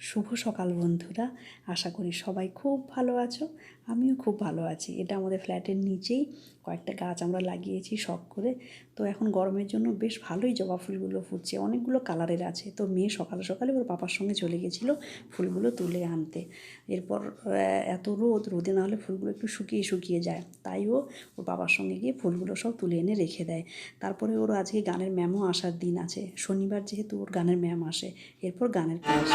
শুভ সকাল বন্ধুরা, আশা করি সবাই খুব ভালো আছো। আমিও খুব ভালো আছি। এটা আমাদের ফ্ল্যাটের নিচেই কয়েকটা গাছ আমরা লাগিয়েছি শখ করে। তো এখন গরমের জন্য বেশ ভালোই জবা ফুলগুলো ফুটছে, অনেকগুলো কালারের আছে। তো মেয়ে সকালে সকালে ওর পাপার সঙ্গে চলে গেছিলো ফুলগুলো তুলে আনতে। এরপর এত রোদে না হলে ফুলগুলো একটু শুকিয়ে যায়, তাই ও ওর বাবার সঙ্গে গিয়ে ফুলগুলো সব তুলে এনে রেখে দেয়। তারপরে ওর আজকে গানের ম্যামও আসার দিন আছে, শনিবার যেহেতু ওর গানের ম্যাম আসে। এরপর গানের ক্লাস।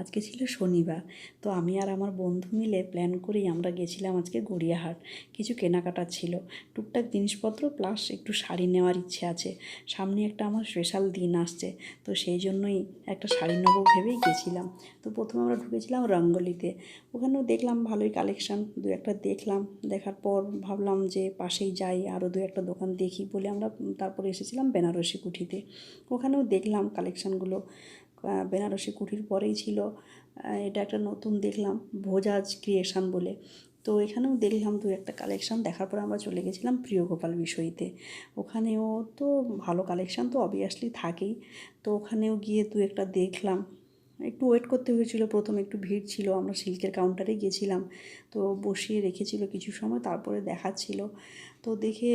আজকে ছিল শনিবার, তো আমি আর আমার বন্ধু মিলে প্ল্যান করেই আমরা গেছিলাম আজকে গড়িয়াহাট। কিছু কেনাকাটা ছিল, টুকটাক জিনিসপত্র প্লাস একটু শাড়ি নেওয়ার ইচ্ছে আছে। সামনে একটা আমার স্পেশাল দিন আসছে, তো সেই জন্যই একটা শাড়ি নেবো ভেবেই গেছিলাম। তো প্রথমে আমরা ঢুকেছিলাম রঙ্গলিতে, ওখানেও দেখলাম ভালোই কালেকশান, দু একটা দেখলাম। দেখার পর ভাবলাম যে পাশেই যাই, আরও দু একটা দোকান দেখি বলে আমরা তারপরে এসেছিলাম বেনারসি কুঠিতে। ওখানেও দেখলাম কালেকশানগুলো। বেনারসি কুঠির পরেই ছিল এটা একটা নতুন দেখলাম ভোজাজ ক্রিয়েশন বলে। তো এখানেও দেখলাম দু একটা কালেকশান। দেখার পর আমরা চলে গেছিলাম প্রিয় গোপাল বিষয়তে। ওখানেও তো ভালো কালেকশান তো অবভিয়াসলি থাকেই। তো ওখানেও গিয়ে দু একটা দেখলাম। একটু ওয়েট করতে হয়েছিল, প্রথমে একটু ভিড় ছিল। আমরা সিল্কের কাউন্টারে গেছিলাম, তো বসিয়ে রেখেছিল কিছু সময়, তারপরে দেখাচ্ছিল। তো দেখে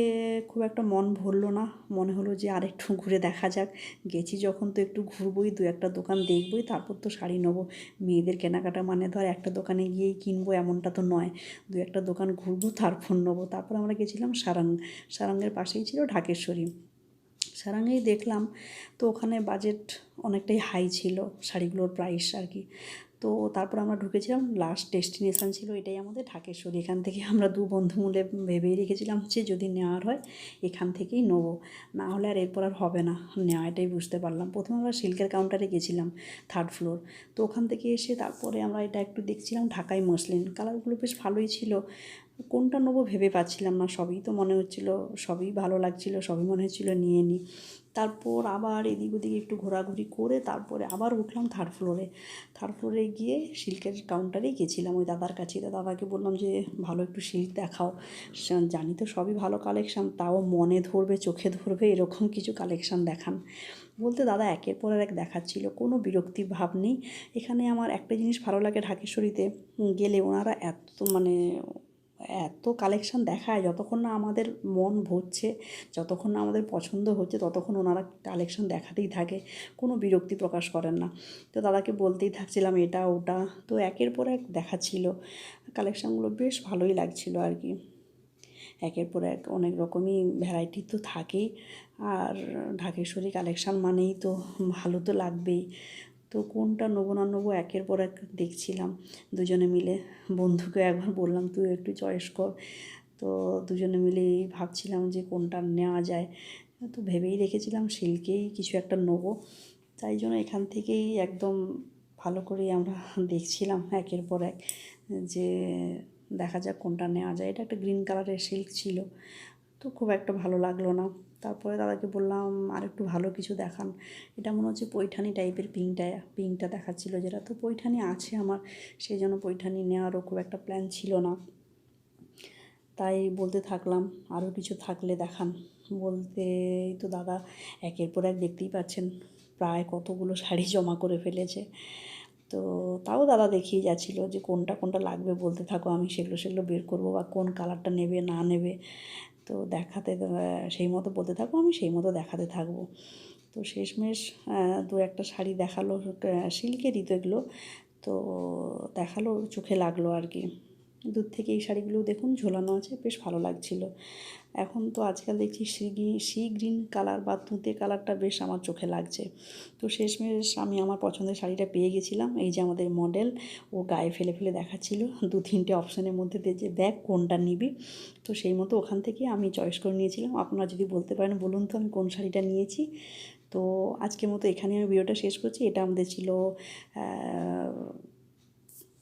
খুব একটা মন ভরলো না, মনে হলো যে আরেকটু ঘুরে দেখা যাক। গেছি যখন তো একটু ঘুরবোই, দু একটা দোকান দেখবই, তারপর তো শাড়ি নেবো। মেয়েদের কেনাকাটা মানে ধর একটা দোকানে গিয়েই কিনবো এমনটা তো নয়, দু একটা দোকান ঘুরবো তারপর নেবো। তারপর আমরা গেছিলাম সারাঙ্গের পাশেই ছিল ঢাকেশ্বরী। সারাঙ্গেই দেখলাম, তো ওখানে বাজেট অনেকটাই হাই ছিল শাড়িগুলোর প্রাইস আর কি। তো তারপর আমরা ঢুকেছিলাম, লাস্ট ডেস্টিনেশান ছিল এটাই আমাদের ঢাকেশ্বরী। এখান থেকে আমরা দু বন্ধু মিলে ভেবেই রেখেছিলাম যে যদি নেওয়ার হয় এখান থেকেই নেবো, না হলে আর এরপর আর হবে না নেওয়া, এটাই বুঝতে পারলাম। প্রথমে আমরা সিল্কের কাউন্টারে গেছিলাম 3rd ফ্লোর। তো ওখান থেকে এসে তারপরে আমরা এটা একটু দেখছিলাম ঢাকাই মসলিন, কালারগুলো বেশ ভালোই ছিল। কোনটা নেবো ভেবে পাচ্ছিলাম না, সবই তো মনে হচ্ছিলো, সবই ভালো লাগছিলো, সবই মনে হচ্ছিলো নিয়ে নিই। তারপর আবার এদিক ওদিক একটু ঘোরাঘুরি করে তারপরে আবার উঠলাম 3rd ফ্লোরে। 3rd ফ্লোরে গিয়ে সিল্কের কাউন্টারেই গেছিলাম ওই দাদার কাছে। তো দাদাকে বললাম যে ভালো একটু সিল্ক দেখাও, জানি তো সবই ভালো কালেকশান, তাও মনে ধরবে চোখে ধরবে এরকম কিছু কালেকশান দেখান। বলতে দাদা একের পর এক দেখাচ্ছিল, কোনো বিরক্তি ভাব নেই। এখানে আমার একটা জিনিস ভালো লাগে ঢাকেশ্বরীতে গেলে, ওনারা এত কালেকশান দেখায়, যতক্ষণ না আমাদের মন ভরছে, যতক্ষণ না আমাদের পছন্দ হচ্ছে, ততক্ষণ ওনারা কালেকশান দেখাতেই থাকে, কোনো বিরক্তি প্রকাশ করেন না। তো দাদাকে বলতেই থাকছিলাম এটা ওটা, তো একের পর এক দেখাচ্ছিল। কালেকশানগুলো বেশ ভালোই লাগছিল আর কি। একের পর এক অনেক রকমই ভ্যারাইটি তো থাকেই, আর ঢাকেশ্বরী কালেকশান মানেই তো ভালো তো লাগবেই। তো কোনটা নেবো না নেবো একের পর এক দেখছিলাম দুজনে মিলে। বন্ধুকে একবার বললাম তুই একটু চয়েস কর। তো দুজনে মিলেই ভাবছিলাম যে কোনটা নেওয়া যায়। তো ভেবেই রেখেছিলাম সিল্কেই কিছু একটা নেবো, তাই জন্য এখান থেকেই একদম ভালো করেই আমরা দেখছিলাম একের পর এক যে দেখা যাক কোনটা নেওয়া যায়। এটা একটা গ্রিন কালারের সিল্ক ছিল, তো খুব একটা ভালো লাগলো না। তারপরে দাদাকে বললাম আর একটু ভালো কিছু দেখান। এটা মনে হচ্ছে পৈঠানি টাইপের, পিঙ্কটা দেখাচ্ছিলো যেটা। তো পৈঠানি আছে আমার, সেই জন্য পৈঠানি নেওয়ারও খুব একটা প্ল্যান ছিল না। তাই বলতে থাকলাম আরও কিছু থাকলে দেখান। বলতেই তো দাদা একের পর এক দেখতেই পাচ্ছেন প্রায় কতগুলো শাড়ি জমা করে ফেলেছে। তো তাও দাদা দেখিয়ে যাচ্ছিলো যে কোনটা কোনটা লাগবে বলতে থাকো, আমি সেগুলো বের করবো, বা কোন কালারটা নেবে না নেবে। তো সেই মতো বলতে থাকো, আমি সেই মতো দেখাতে থাকবো। তো শেষমেশ দু একটা শাড়ি দেখালো, সিল্কেরই তো এগুলো। তো দেখালো, চোখে লাগলো আর কি। দূর থেকে এই শাড়িগুলো দেখুন ঝোলানো আছে, বেশ ভালো লাগছিল। এখন তো আজকাল দেখছি সি গ্রিন কালার বা তুঁতে কালারটা বেশ আমার চোখে লাগছে। তো শেষমেশ আমি আমার পছন্দের শাড়িটা পেয়ে গেছিলাম। এই যে আমাদের মডেল, ও গায়ে ফেলে ফেলে দেখাচ্ছিল 2-3টে অপশানের মধ্যে দিয়ে যে দেখ কোনটা নিবি। তো সেই মতো ওখান থেকে আমি চয়েস করে নিয়েছিলাম। আপনারা যদি বলতে পারেন বলুন তো আমি কোন শাড়িটা নিয়েছি। তো আজকের মতো এখানে আমি ভিডিওটা শেষ করছি। এটা আমাদের ছিল